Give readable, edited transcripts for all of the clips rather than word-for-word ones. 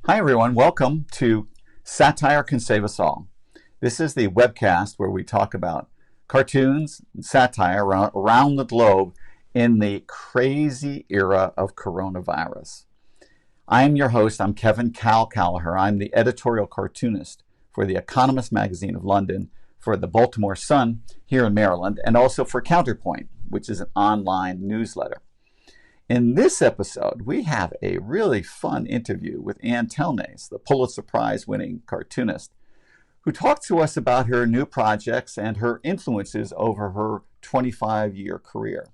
Hi, everyone. Welcome to Satire Can Save Us All. This is the webcast where we talk about cartoons and satire around the globe in the crazy era of coronavirus. I'm your host. I'm Kevin Kallaugher. I'm the editorial cartoonist for the Economist magazine of London, for the Baltimore Sun here in Maryland, and also for Counterpoint, which is an online newsletter. In this episode, we have a really fun interview with Ann Telnaes, the Pulitzer Prize-winning cartoonist, who talked to us about her new projects and her influences over her 25-year career.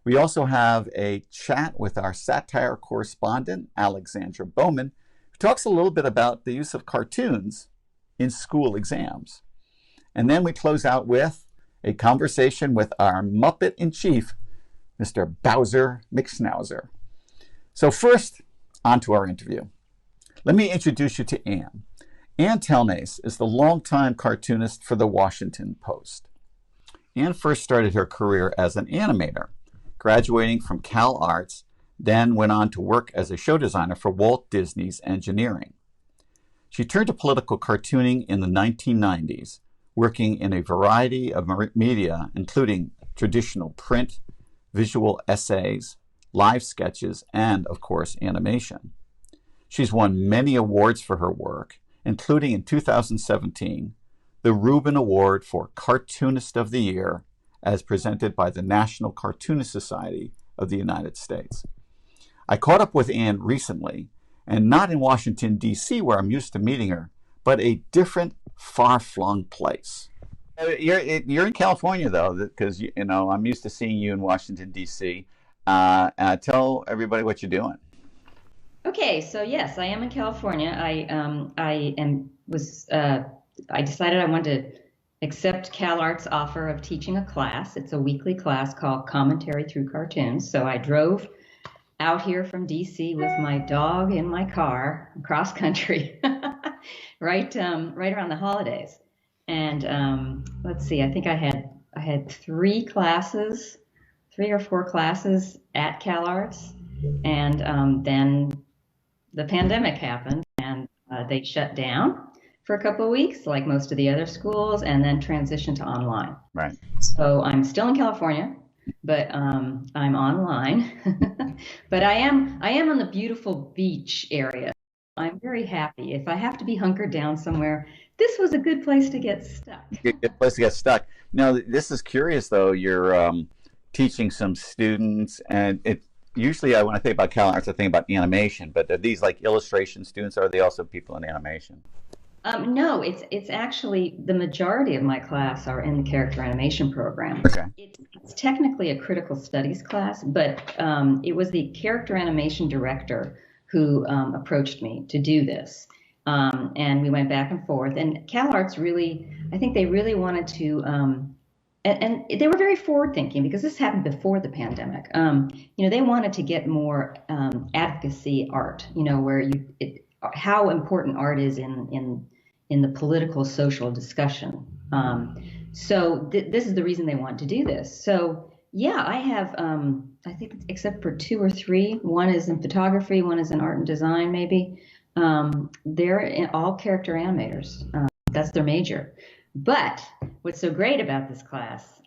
We also have a chat with our satire correspondent, Alexandra Bowman, who talks a little bit about the use of cartoons in school exams. And then we close out with a conversation with our Muppet-in-Chief, Mr. Bowser McSnauzer. So first, on to our interview. Let me introduce you to Ann. Ann Telnaes is the longtime cartoonist for the Washington Post. Ann first started her career as an animator, graduating from Cal Arts, then went on to work as a show designer for Walt Disney's Engineering. She turned to political cartooning in the 1990s, working in a variety of media, including traditional print, visual essays, live sketches, and, of course, animation. She's won many awards for her work, including in 2017, the Reuben Award for Cartoonist of the Year, as presented by the National Cartoonist Society of the United States. I caught up with Ann recently, and not in Washington, D.C., where I'm used to meeting her, but a different, far-flung place. You're in California, though, because I'm used to seeing you in Washington, D.C. Tell everybody what you're doing. Okay, so yes, I am in California. I decided I wanted to accept CalArt's offer of teaching a class. It's a weekly class called Commentary Through Cartoons. So I drove out here from D.C. with my dog in my car, cross country, right around the holidays. And let's see, I think I had three or four classes at CalArts, and then the pandemic happened, and they shut down for a couple of weeks, like most of the other schools, and then transitioned to online. Right. So I'm still in California, but I'm online. But I am on the beautiful beach area. I'm very happy. If I have to be hunkered down somewhere, this was a good place to get stuck. Good place to get stuck. Now, this is curious, though. You're teaching some students, and usually when I think about CalArts, I think about animation, but are these like illustration students, or are they also people in animation? No, it's actually the majority of my class are in the character animation program. Okay. It's technically a critical studies class, but it was the character animation director who approached me to do this. And we went back and forth. And CalArts really, I think they really wanted to, and they were very forward thinking because this happened before the pandemic. They wanted to get more advocacy art, where how important art is in the political social discussion. So this is the reason they want to do this. So yeah, I have, I think except for two or three, one is in photography, one is in art and design maybe. They're all character animators. That's their major. But what's so great about this class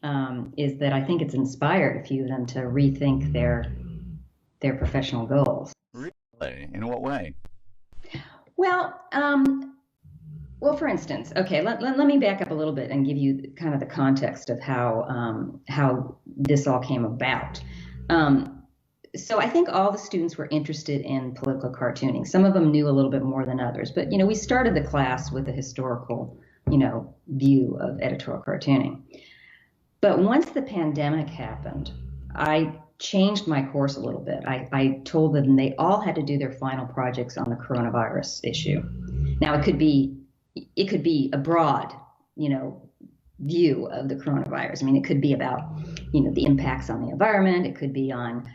is that I think it's inspired a few of them to rethink their professional goals. Really? In what way? Well, for instance, okay, let me back up a little bit and give you kind of the context of how this all came about. So I think all the students were interested in political cartooning. Some of them knew a little bit more than others, but we started the class with a historical, view of editorial cartooning. But once the pandemic happened, I changed my course a little bit. I told them they all had to do their final projects on the coronavirus issue. Now it could be a broad, view of the coronavirus. I mean, it could be about, the impacts on the environment. It could be on,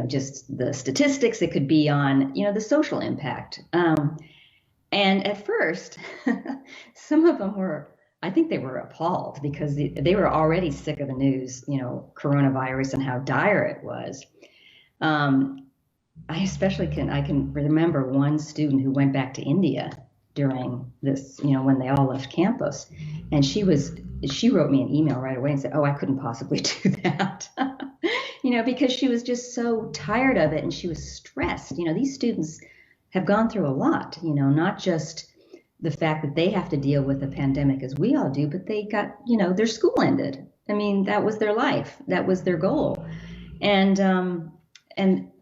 just the statistics. It could be on, the social impact. And at first, some of them I think they were appalled because they were already sick of the news, coronavirus and how dire it was. I can remember one student who went back to India during this, when they all left campus, and she wrote me an email right away and said, "Oh, I couldn't possibly do that." Because she was just so tired of it and she was stressed. These students have gone through a lot, not just the fact that they have to deal with the pandemic as we all do, but they got, their school ended. I mean, that was their life. That was their goal. And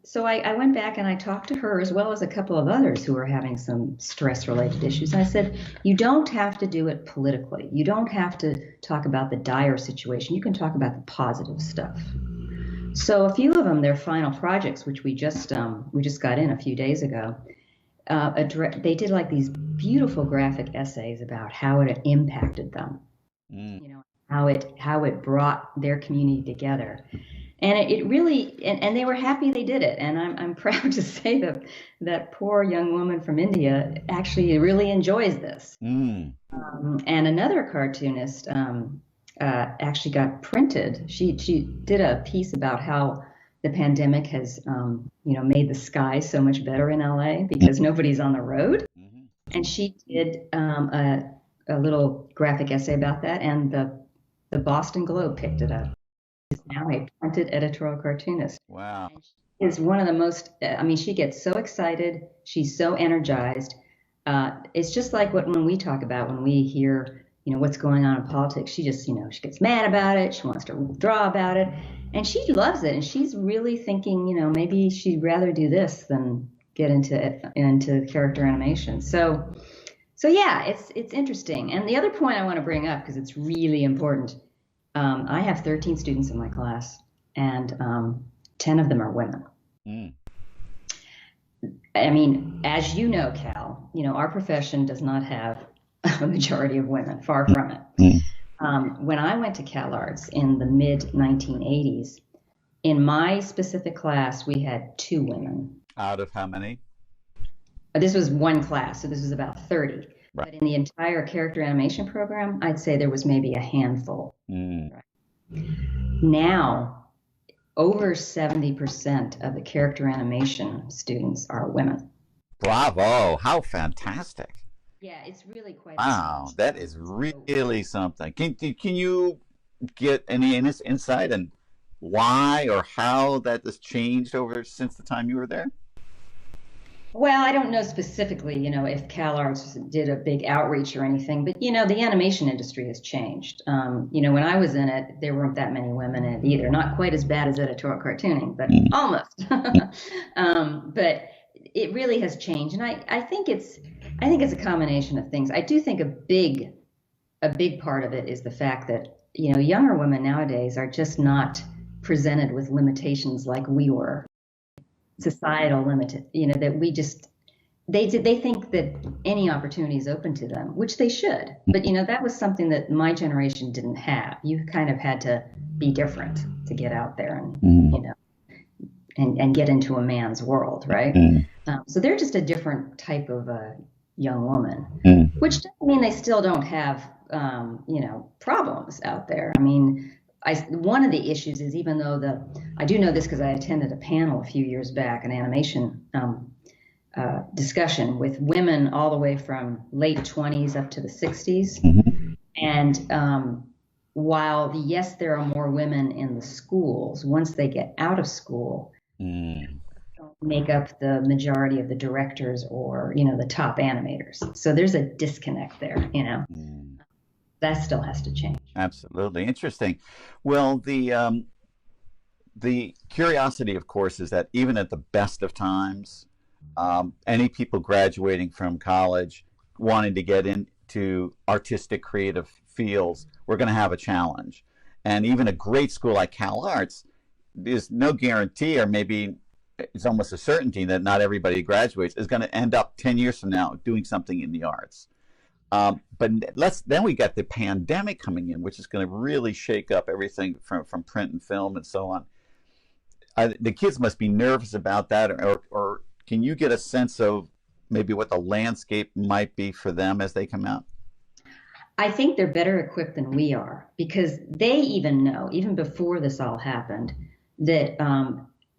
so I went back and I talked to her as well as a couple of others who were having some stress related issues. And I said, you don't have to do it politically. You don't have to talk about the dire situation. You can talk about the positive stuff. So a few of them, their final projects, which we just got in a few days ago, they did like these beautiful graphic essays about how it impacted them, Mm. how it brought their community together. And it really, and they were happy they did it. And I'm proud to say that that poor young woman from India actually really enjoys this. Mm. And another cartoonist actually got printed. She did a piece about how the pandemic has, made the sky so much better in LA because nobody's on the road. Mhm. And she did a little graphic essay about that, and the Boston Globe picked it up. Now a printed editorial cartoonist. Wow. And she is one of the most, I mean, she gets so excited. She's so energized. It's just like when we talk about when we hear, what's going on in politics. She just, she gets mad about it. She wants to withdraw about it. And she loves it. And she's really thinking, maybe she'd rather do this than get into character animation. So yeah, it's interesting. And the other point I want to bring up, because it's really important, I have 13 students in my class, and 10 of them are women. Mm. I mean, as you know, Cal, our profession does not have a majority of women, far from it. Mm. When I went to CalArts in the mid 1980s, in my specific class, we had two women. Out of how many? This was one class, so this was about 30. Right. But in the entire character animation program, I'd say there was maybe a handful. Mm. Now, over 70% of the character animation students are women. Bravo. How fantastic. Yeah, it's really quite Wow. That is so, really something. Can you get any insight on why or how that has changed over since the time you were there? well, I don't know specifically, if CalArts did a big outreach or anything, but the animation industry has changed. When I was in it, there weren't that many women in it either. Not quite as bad as editorial cartooning, but Mm. almost. But it really has changed, and I think it's a combination of things. I do think a big part of it is the fact that younger women nowadays are just not presented with limitations like we were, societal limited, that we just they think that any opportunity is open to them, which they should. But that was something that my generation didn't have. You kind of had to be different to get out there and Mm. you know and get into a man's world, right? Mm. So they're just a different type of young woman, Mm. which doesn't mean they still don't have problems out there. I mean, one of the issues is, even though I do know this because I attended a panel a few years back, an animation discussion with women all the way from late 20s up to the 60s. Mhm. And while, yes, there are more women in the schools, once they get out of school, Mm. don't make up the majority of the directors or, the top animators. So there's a disconnect there. Mm. That still has to change. Absolutely interesting. Well, the curiosity, of course, is that even at the best of times, any people graduating from college wanting to get into artistic, creative fields, we're going to have a challenge. And even a great school like Cal Arts, there's no guarantee, or maybe it's almost a certainty, that not everybody who graduates is going to end up 10 years from now doing something in the arts. But then we got the pandemic coming in, which is going to really shake up everything from print and film and so on. The kids must be nervous about that, or can you get a sense of maybe what the landscape might be for them as they come out? I think they're better equipped than we are because they even know, even before this all happened, that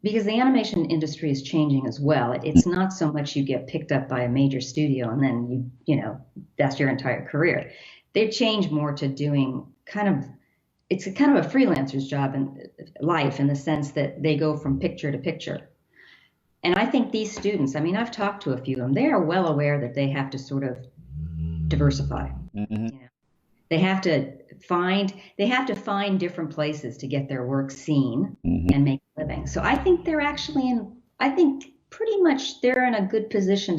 because the animation industry is changing as well. It's not so much you get picked up by a major studio and then that's your entire career. They've changed more to doing it's a kind of a freelancer's job in life in the sense that they go from picture to picture. And I think these students, I mean, I've talked to a few of them, they are well aware that they have to sort of diversify. Mm-hmm. You know, they have to find different places to get their work seen Mm-hmm. and make a living. So I think I think pretty much they're in a good position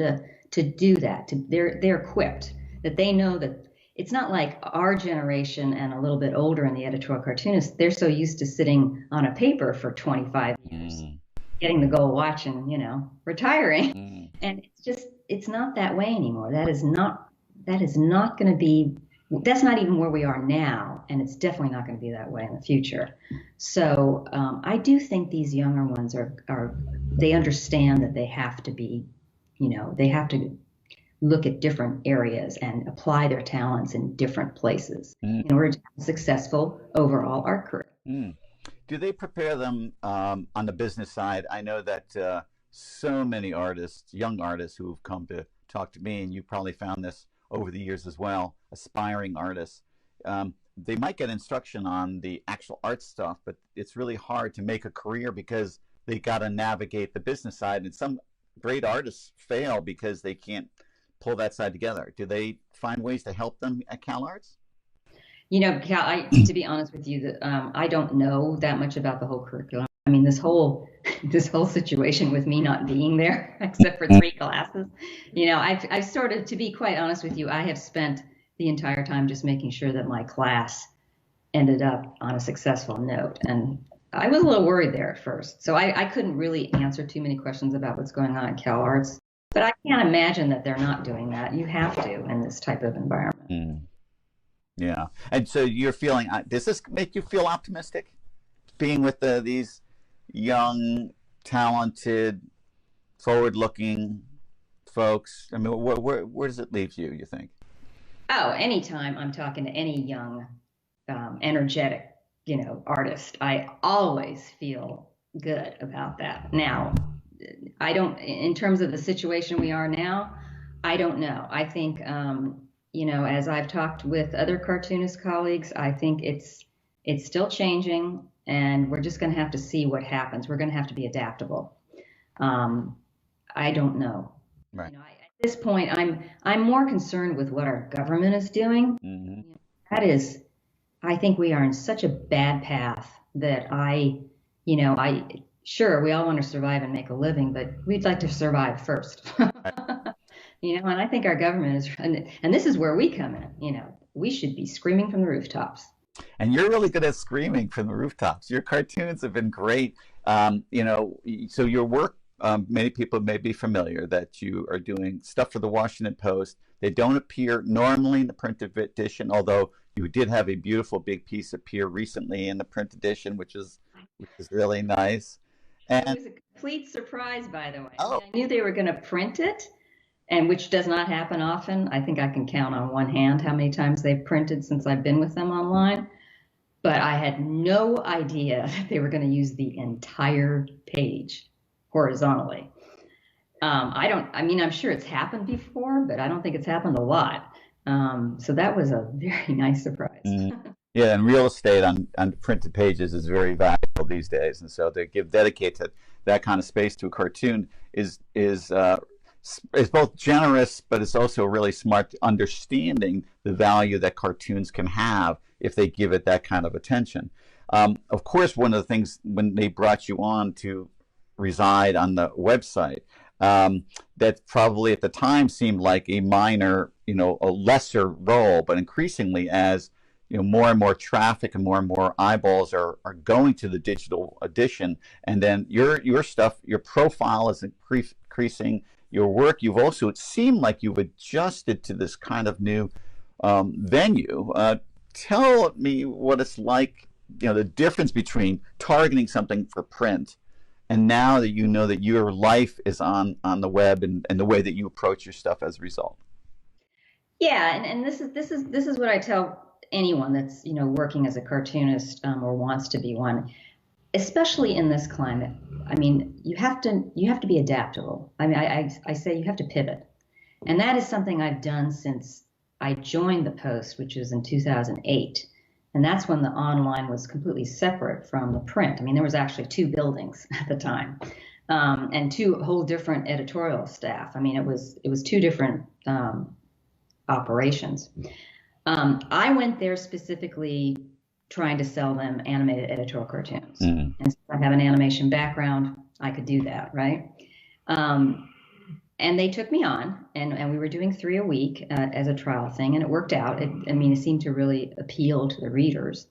to do that. They're equipped that they know that it's not like our generation and a little bit older in the editorial cartoonists. They're so used to sitting on a paper for 25 years, Mm-hmm. getting the gold watch and retiring. Mm-hmm. And it's not that way anymore. That is not going to be, that's not even where we are now, and it's definitely not going to be that way in the future. So I do think these younger ones they understand that they have to be, they have to look at different areas and apply their talents in different places in order to have a successful overall art career. Mm-hmm. Do they prepare them on the business side? I know that so many artists, young artists who have come to talk to me, and you probably found this over the years as well, aspiring artists, they might get instruction on the actual art stuff, but it's really hard to make a career because they got to navigate the business side. And some great artists fail because they can't pull that side together. Do they find ways to help them at CalArts? Cal, to be honest with you, I don't know that much about the whole curriculum. I mean, this whole this whole situation with me not being there, except for 3 classes, I've sort of, to be quite honest with you, I have spent the entire time just making sure that my class ended up on a successful note, and I was a little worried there at first, so I couldn't really answer too many questions about what's going on at CalArts. But I can't imagine that they're not doing that. You have to in this type of environment. Mm, yeah. And so you're feeling, does this make you feel optimistic? Being with these young, talented, forward-looking folks. I mean, where does it leave you, you think? Oh, anytime I'm talking to any young, energetic, artist, I always feel good about that. Now, I don't, in terms of the situation we are now, I don't know. I think, as I've talked with other cartoonist colleagues, I think it's still changing, and we're just going to have to see what happens. We're going to have to be adaptable. Um, I don't know. Right. At this point, I'm more concerned with what our government is doing. Hmm. That is, I think we are in such a bad path that I sure we all want to survive and make a living, but we'd like to survive first. And I think our government is, and this is where we come in. We should be screaming from the rooftops. And you're really good at screaming from the rooftops. Your cartoons have been great. So your work, many people may be familiar that you are doing stuff for the Washington Post. They don't appear normally in the print edition, although you did have a beautiful big piece appear recently in the print edition, which is really nice. It And was a complete surprise, by the way. I mean, oh, I knew they were going to print it, and which does not happen often. I think I can count on one hand how many times they've printed since I've been with them online. But I had no idea that they were going to use the entire page horizontally. I mean, I'm sure it's happened before, but I don't think it's happened a lot. So that was a very nice surprise. mm, yeah, and real estate on printed pages is very valuable these days, and so to dedicate to that kind of space to a cartoon is both generous, but it's also really smart, understanding the value that cartoons can have if they give it that kind of attention. Of course, one of the things when they brought you on to reside on the website, that probably at the time seemed like a minor, a lesser role, but increasingly as more and more traffic and more eyeballs are going to the digital edition, and then your stuff, your profile is increasing. Your work, it seemed like you've adjusted to this kind of new venue. Tell me what it's like, the difference between targeting something for print and now that you know that your life is on the web, and the way that you approach your stuff as a result. Yeah, and this is what I tell anyone that's working as a cartoonist or wants to be one. especially in this climate, I mean, you have to be adaptable. I mean, I say you have to pivot. And that is something I've done since I joined the Post, which was in 2008. And that's when the online was completely separate from the print. I mean, there was actually two buildings at the time, and two whole different editorial staff. I mean, it was two different operations. I went there specifically trying to sell them animated editorial cartoons. Mm. And since I have an animation background, I could do that, right? And they took me on, and we were doing 3 a week as a trial thing, and it worked out. It seemed to really appeal to the readers.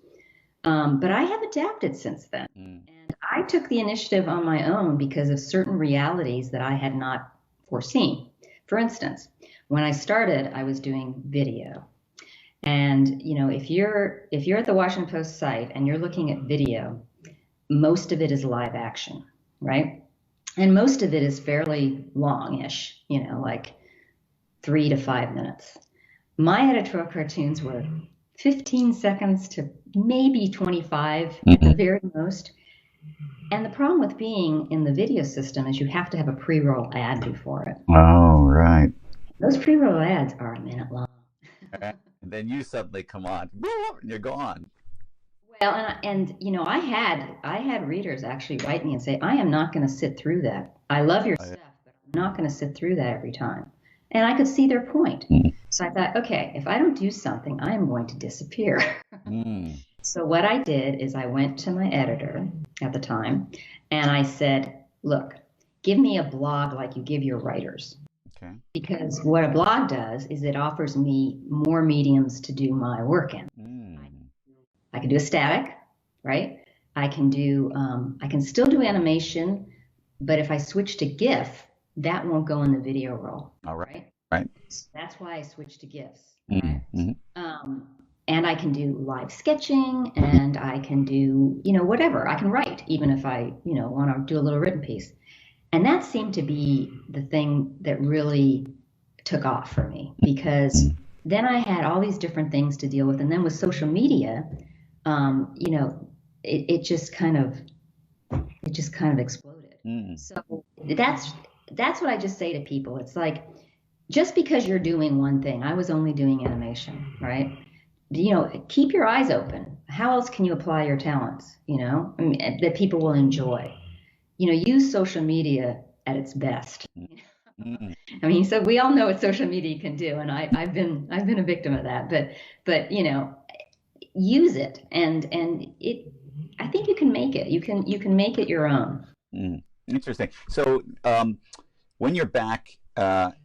But I have adapted since then. Mm. And I took the initiative on my own because of certain realities that I had not foreseen. For instance, when I started, I was doing video. And if you're at the Washington Post site and you're looking at video, most of it is live action, right? And most of it is fairly long-ish, like 3 to 5 minutes. My editorial cartoons were 15 seconds to maybe 25 at the very most. And the problem with being in the video system is you have to have a pre-roll ad before it. Oh, right. Those pre-roll ads are a minute long. And then you suddenly come on, and you're gone. Well, and I had readers actually write me and say, I am not going to sit through that. I love your stuff, but I'm not going to sit through that every time. And I could see their point. Mm. So I thought, okay, if I don't do something, I am going to disappear. Mm. So what I did is I went to my editor at the time and I said, look, give me a blog like you give your writers. Okay. Because what a blog does is it offers me more mediums to do my work in. Mm. I can do a static, right? I can still do animation, but if I switch to GIF, that won't go in the video roll. All right. Right. So that's why I switched to GIFs. Mm. Right? And I can do live sketching, and I can do, whatever. I can write, even if I, want to do a little written piece. And that seemed to be the thing that really took off for me, because then I had all these different things to deal with. And then with social media, it just kind of exploded. Mm. So that's what I just say to people. It's like, just because you're doing one thing, I was only doing animation, right? Keep your eyes open. How else can you apply your talents, that people will enjoy? Use social media at its best. Mm. So we all know what social media can do, and I've been a victim of that. But use it, and it. I think you can make it. You can make it your own. Mm. Interesting. So when you're back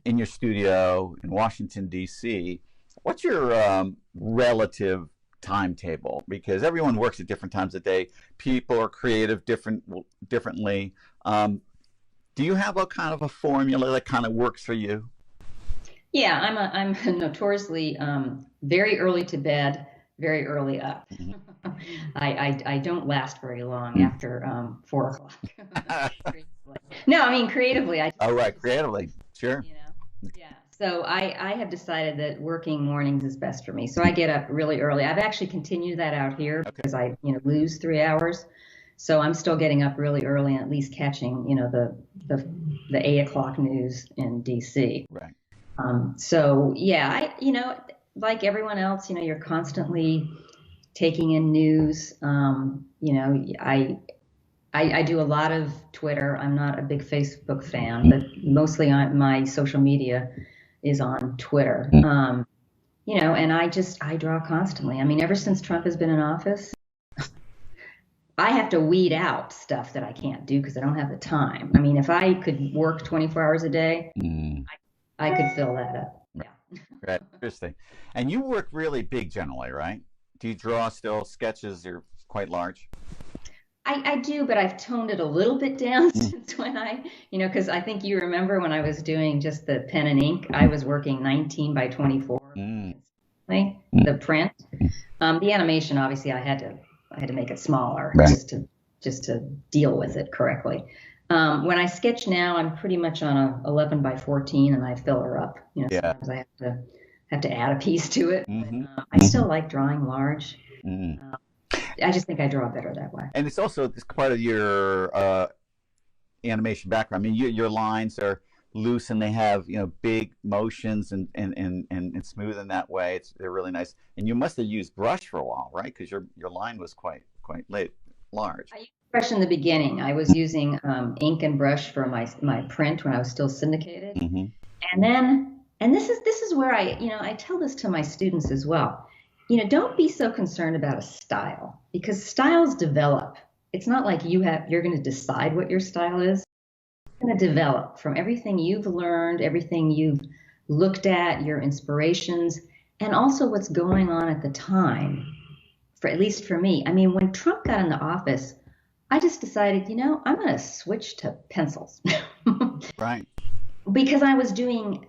in your studio in Washington, D.C., what's your relative timetable? Because everyone works at different times of day. People are creative differently. Do you have a kind of a formula that kind of works for you? Yeah, I'm notoriously very early to bed, very early up. Mm-hmm. I don't last very long after 4 o'clock. No, creatively. Oh, right, creatively, sure. Yeah. So I have decided that working mornings is best for me. So I get up really early. I've actually continued that out here because I lose 3 hours. So I'm still getting up really early and at least catching the 8 o'clock news in DC. Right. So yeah, like everyone else, you're constantly taking in news. I do a lot of Twitter. I'm not a big Facebook fan, but mostly my social media is on Twitter. And I draw constantly. Ever since Trump has been in office, I have to weed out stuff that I can't do because I don't have the time. If I could work 24 hours a day, I could fill that up. Yeah. Right. Interesting. And you work really big generally, right? Do you draw still sketches? You're quite large. I do, but I've toned it a little bit down since when because I think you remember when I was doing just the pen and ink, I was working 19 by 24, the print. The animation, obviously, I had to make it smaller just to deal with it correctly. When I sketch now, I'm pretty much on a 11 by 14, and I fill her up. Sometimes I have to add a piece to it. But, I still like drawing large. I just think I draw better that way. And it's also this part of your animation background. I mean, your lines are loose and they have, you know, big motions and smooth in that way. They're really nice. And you must have used brush for a while, right? Because your line was quite large. I used brush in the beginning. I was using ink and brush for my print when I was still syndicated. Mm-hmm. And then, and this is where I tell this to my students as well. You know, don't be so concerned about a style, because styles develop. It's not like you're going to decide what your style is. It's going to develop from everything you've learned, everything you've looked at, your inspirations, and also what's going on at the time. For at least for me, I mean, when Trump got in the office, I just decided, you know, I'm going to switch to pencils. Right. Because I was doing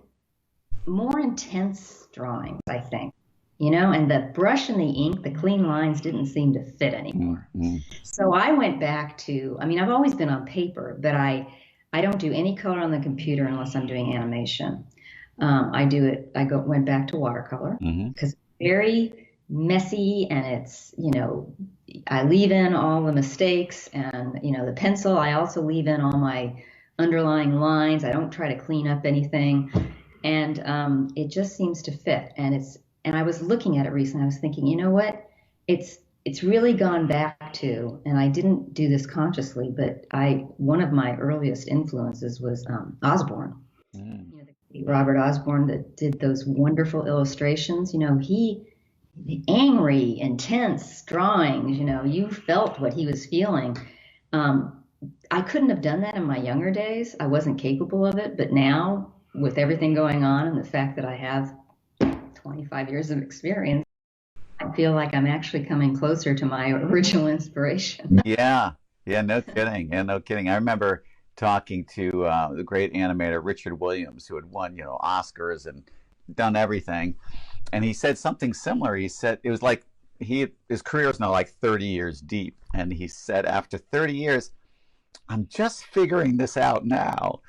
more intense drawings, I think, you know, and the brush and the ink, the clean lines didn't seem to fit anymore. Mm-hmm. So I went back to, I mean, I've always been on paper, but I don't do any color on the computer unless I'm doing animation. Went back to watercolor because it's very messy, and it's, you know, I leave in all the mistakes, and, you know, the pencil, I also leave in all my underlying lines. I don't try to clean up anything, and it just seems to fit. And I was looking at it recently. I was thinking, you know what? It's really gone back to, and I didn't do this consciously, but one of my earliest influences was Osborne. Mm. You know, Robert Osborne, that did those wonderful illustrations. You know, the angry, intense drawings. You know, you felt what he was feeling. I couldn't have done that in my younger days. I wasn't capable of it. But now, with everything going on and the fact that I have 25 years of experience, I feel like I'm actually coming closer to my original inspiration. Yeah. Yeah. No kidding. Yeah. No kidding. I remember talking to the great animator Richard Williams, who had won, you know, Oscars and done everything, and he said something similar. He said it was like his career is now like 30 years deep, and he said after 30 years, I'm just figuring this out now.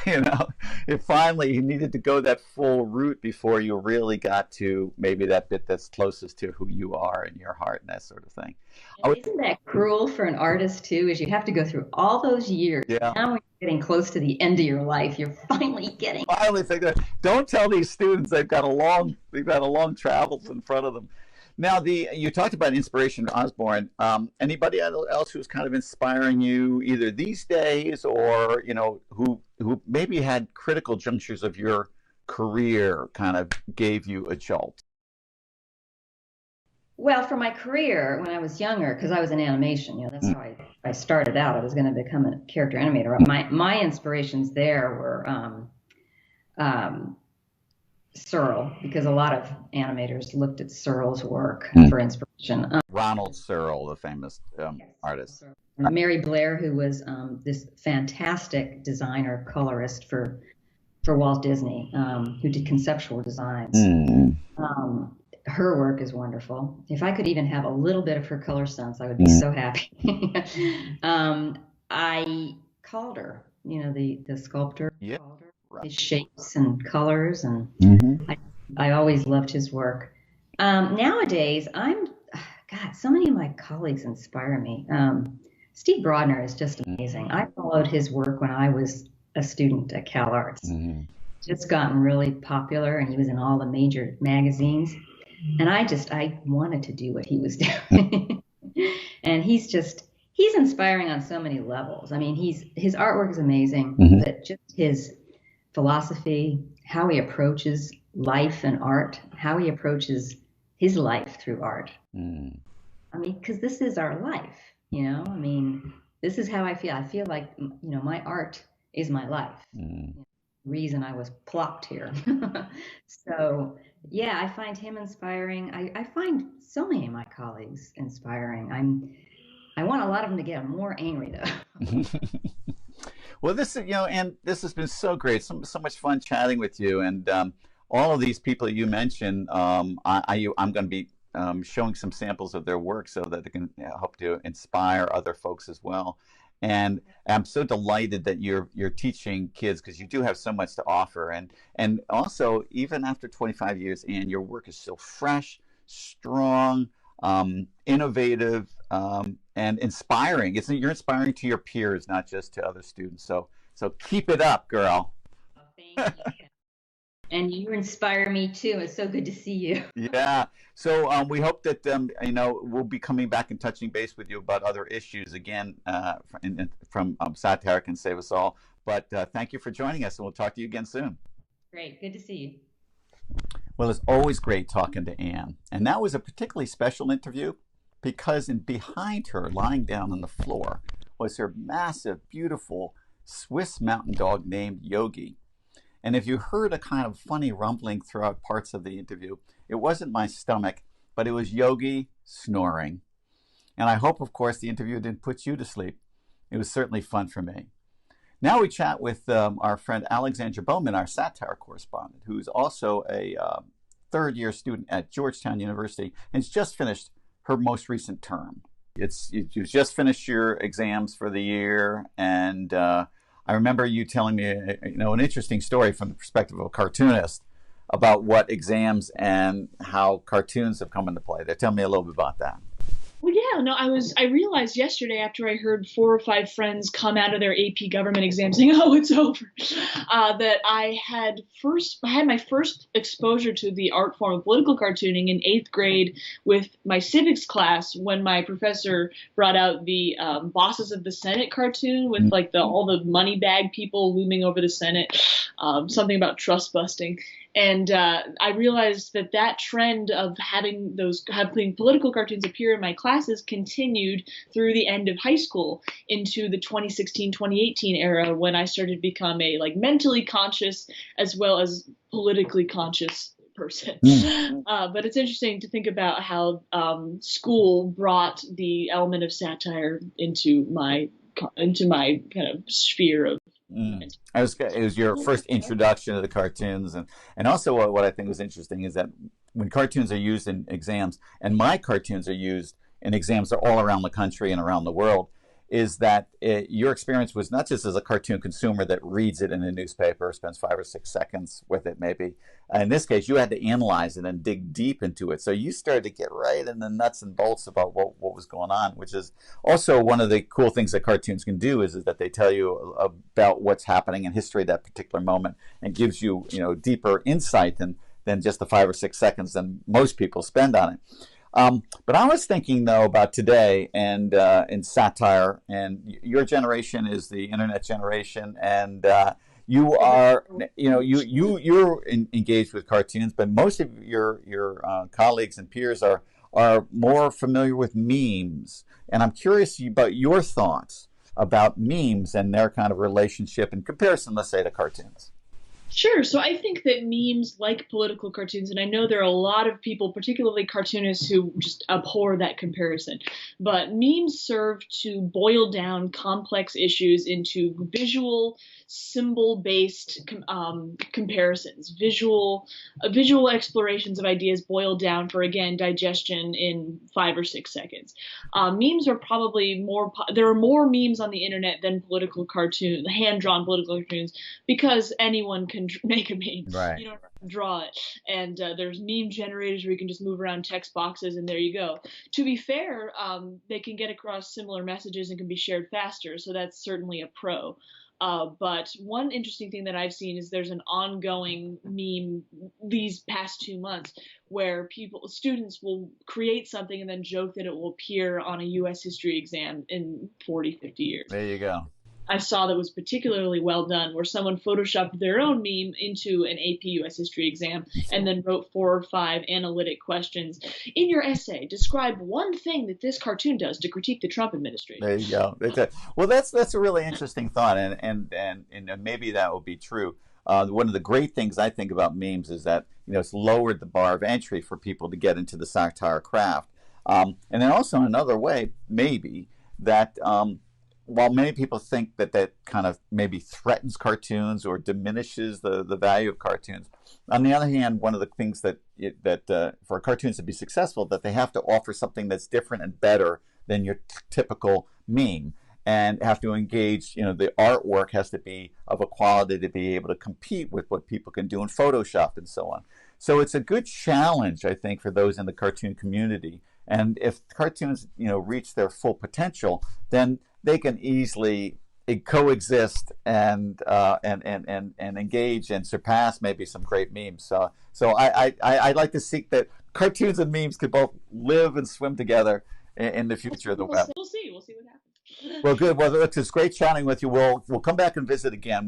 You know, it finally, he needed to go that full route before you really got to maybe that bit that's closest to who you are in your heart and that sort of thing. And isn't that cruel for an artist too? Is you have to go through all those years. Yeah. Now when you're getting close to the end of your life, you're finally getting. Finally figure. Don't tell these students they've got a long travels in front of them. Now, you talked about inspiration, Osborne. Anybody else who's kind of inspiring you, either these days or, you know, who maybe had critical junctures of your career, kind of gave you a jolt? Well, for my career, when I was younger, because I was in animation, you know, that's how I started out. I was going to become a character animator. My inspirations there were Searle, because a lot of animators looked at Searle's work for inspiration. Ronald Searle, the famous Yes, artist. Mary Blair, who was this fantastic designer, colorist for Walt Disney, who did conceptual designs. Her work is wonderful. If I could even have a little bit of her color sense, I would be so happy. Kallaugher, you know, the sculptor. Yeah. Kallaugher, his shapes and colors, and I always loved his work. Nowadays, God, so many of my colleagues inspire me. Steve Brodner is just amazing. I followed his work when I was a student at Cal Arts. Just gotten really popular, and he was in all the major magazines. And I wanted to do what he was doing. And he's inspiring on so many levels. I mean, his artwork is amazing, but just his philosophy, how he approaches life and art, how he approaches his life through art. I mean, because this is our life, you know? I mean, this is how I feel. I feel like, you know, my art is my life. You know, reason I was plopped here. So, yeah, I find him inspiring. I find so many of my colleagues inspiring. I want a lot of them to get more angry, though. Well, and this has been so great. So much fun chatting with you. And all of these people you mentioned, I'm going to be showing some samples of their work so that they can help to inspire other folks as well. And I'm so delighted that you're teaching kids, because you do have so much to offer. And also, even after 25 years, Ann, your work is still fresh, strong, innovative, and inspiring. You're inspiring to your peers, not just to other students. So keep it up, girl. Oh, thank you. And you inspire me too. It's so good to see you. Yeah. So we hope that we'll be coming back and touching base with you about other issues again from Satire Can Save Us All. But thank you for joining us, and we'll talk to you again soon. Great. Good to see you. Well, it's always great talking to Ann, and that was a particularly special interview because behind her, lying down on the floor, was her massive, beautiful Swiss mountain dog named Yogi. And if you heard a kind of funny rumbling throughout parts of the interview, it wasn't my stomach, but it was Yogi snoring. And I hope, of course, the interview didn't put you to sleep. It was certainly fun for me. Now we chat with our friend Alexandra Bowman, our satire correspondent, who's also a third-year student at Georgetown University and has just finished her most recent term. You've just finished your exams for the year, and I remember you telling me an interesting story from the perspective of a cartoonist about what exams and how cartoons have come into play. Tell me a little bit about that. Well, yeah, no, I realized yesterday after I heard 4 or 5 friends come out of their AP government exam saying, "Oh, it's over," that I had my first exposure to the art form of political cartooning in 8th grade with my civics class when my professor brought out the Bosses of the Senate cartoon with like all the money bag people looming over the Senate, something about trust busting. And I realized that trend of having political cartoons appear in my classes continued through the end of high school into the 2016-2018 era when I started to become a mentally conscious as well as politically conscious person. But it's interesting to think about how school brought the element of satire into my kind of sphere of. It was your first introduction to the cartoons, and also what I think was interesting is that when cartoons are used in exams, and my cartoons are used in exams all around the country and around the world, is that your experience was not just as a cartoon consumer that reads it in a newspaper, spends 5 or 6 seconds with it maybe. In this case, you had to analyze it and dig deep into it. So you started to get right in the nuts and bolts about what was going on, which is also one of the cool things that cartoons can do is that they tell you about what's happening in history at that particular moment and gives you, deeper insight than just the 5 or 6 seconds that most people spend on it. But I was thinking though about today and in satire, and your generation is the internet generation, and you are, you're engaged with cartoons, but most of your colleagues and peers are more familiar with memes, and I'm curious about your thoughts about memes and their kind of relationship in comparison, let's say, to cartoons. Sure. So I think that memes, like political cartoons, and I know there are a lot of people, particularly cartoonists, who just abhor that comparison, but memes serve to boil down complex issues into visual, symbol-based comparisons, visual explorations of ideas boiled down for, again, digestion in 5 or 6 seconds. Memes are probably there are more memes on the internet than hand-drawn political cartoons, because anyone can make a meme. Right. You don't have to draw it. And there's meme generators where you can just move around text boxes and there you go. To be fair, they can get across similar messages and can be shared faster, so that's certainly a pro. But one interesting thing that I've seen is there's an ongoing meme these past 2 months where students will create something and then joke that it will appear on a U.S. history exam in 40, 50 years. There you go. I saw that was particularly well done, where someone photoshopped their own meme into an AP US history exam and then wrote 4 or 5 analytic questions. In your essay, describe one thing that this cartoon does to critique the Trump administration. There you go. Well, that's a really interesting thought, and maybe that will be true. One of the great things I think about memes is that it's lowered the bar of entry for people to get into the satire craft, and then also another way maybe that. While many people think that kind of maybe threatens cartoons or diminishes the value of cartoons, on the other hand, one of the things that for cartoons to be successful, that they have to offer something that's different and better than your typical meme, and have to engage. The artwork has to be of a quality to be able to compete with what people can do in Photoshop and so on. So it's a good challenge, I think, for those in the cartoon community. And if cartoons, reach their full potential, then they can easily coexist and engage and surpass maybe some great memes. So I like to seek that cartoons and memes could both live and swim together in the future of the web. We'll see what happens. Well, good. Well, it's great chatting with you. We'll come back and visit again.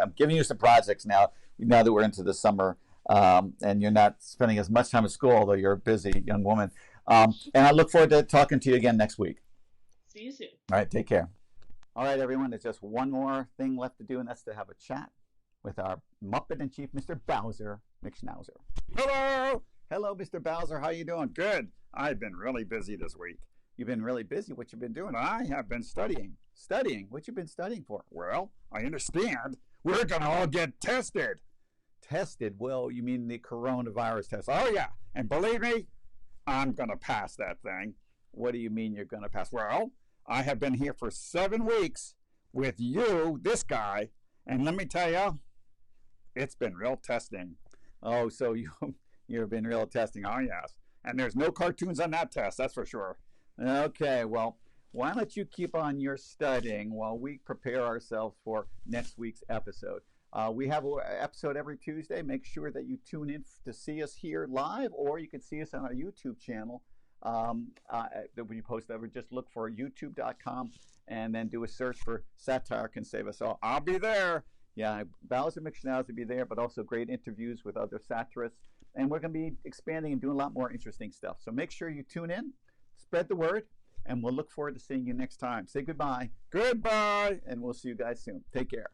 I'm giving you some projects now that we're into the summer, and you're not spending as much time at school, although you're a busy young woman. And I look forward to talking to you again next week. See you soon. All right, take care. All right, everyone. There's just one more thing left to do, and that's to have a chat with our Muppet in Chief, Mr. Bowser McSchnauzer. Hello! Hello, Mr. Bowser. How you doing? Good. I've been really busy this week. You've been really busy. What you been doing? I have been studying. Studying? What you been studying for? Well, I understand we're going to all get tested. Tested? Well, you mean the coronavirus test? Oh, yeah. And believe me, I'm going to pass that thing. What do you mean you're going to pass? Well, I have been here for 7 weeks with you, this guy, and let me tell you, it's been real testing. Oh, so you've been real testing. Oh, yes. And there's no cartoons on that test, that's for sure. Okay, well, why don't you keep on your studying while we prepare ourselves for next week's episode. We have an episode every Tuesday. Make sure that you tune in to see us here live, or you can see us on our YouTube channel that we post over. Just look for youtube.com and then do a search for Satire Can Save Us All. I'll be there. Yeah, Bowser McSchnauzer will be there, but also great interviews with other satirists. And we're going to be expanding and doing a lot more interesting stuff. So make sure you tune in, spread the word, and we'll look forward to seeing you next time. Say goodbye. Goodbye. And we'll see you guys soon. Take care.